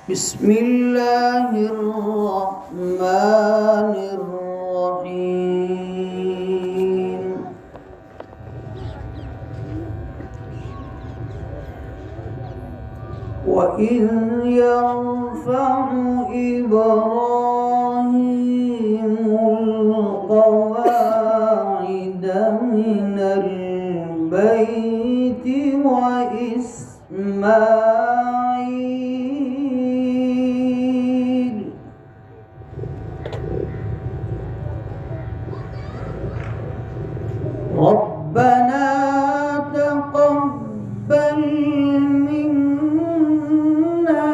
بسم الله الرحمن الرحيم وإذ يرفع إبراهيم القواعد من البيت وإسماعيل ربنا تقبل منا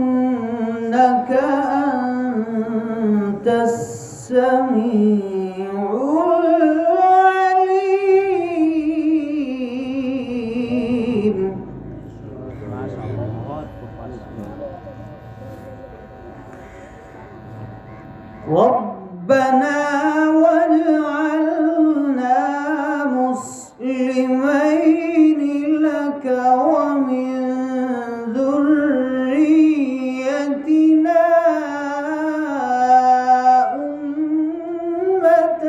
إنك أنت السميع العليم ربنا واجعلنا مسلمين لك ومن ذريتنا أمة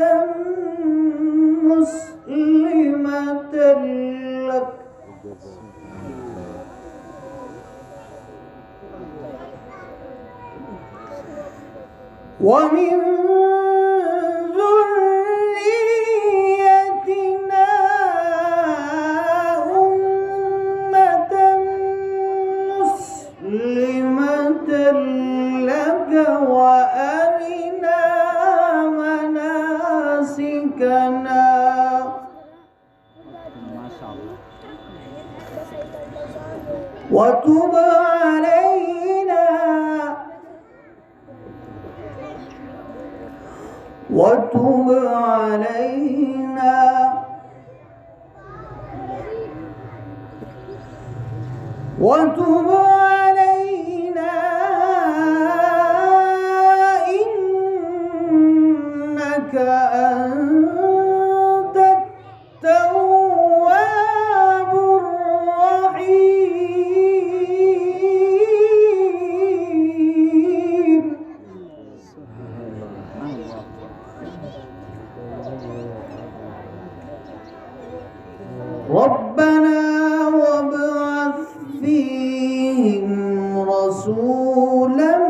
مسلمة لك ومن ذريتنا أمة مسلمة لك وأرنا مناسكنا وتب علينا وتب علينا وتب علينا إنك أنت التواب الرحيم ربنا وابعث فيهم رسولا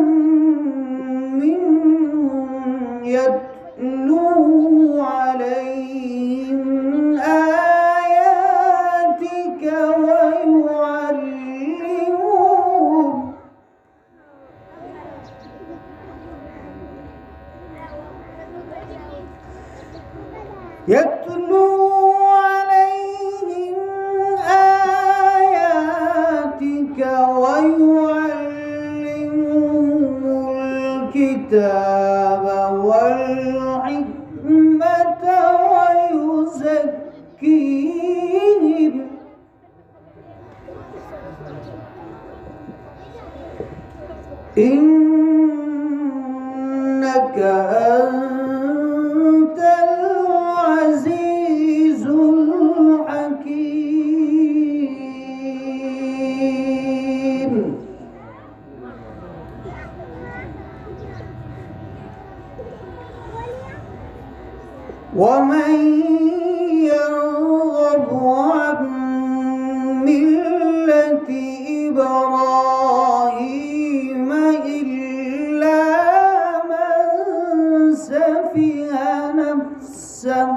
منهم يتلو عليهم آياتك ويعلمهم ويعلمهم الكتاب والحكمة ويزكيهم إنك أنت العزيز الحكيم ومن يرغب عن ملة إبراهيم إلا من سفه نفسه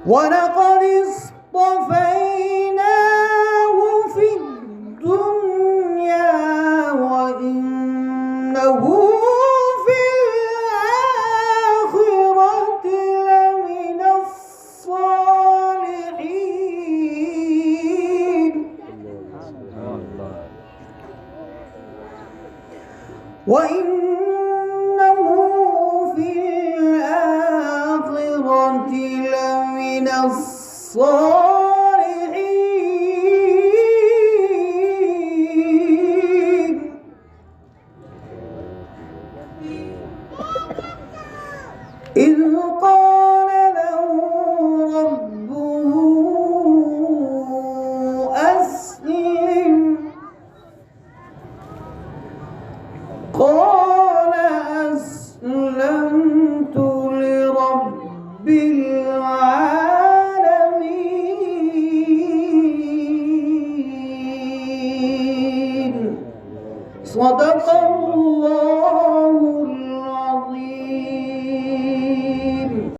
ولقد اصطفيناه في الدنيا وإنه في الآخرة لمن الصالحين وإنه في الآخرة لمن الصالحين صدق الله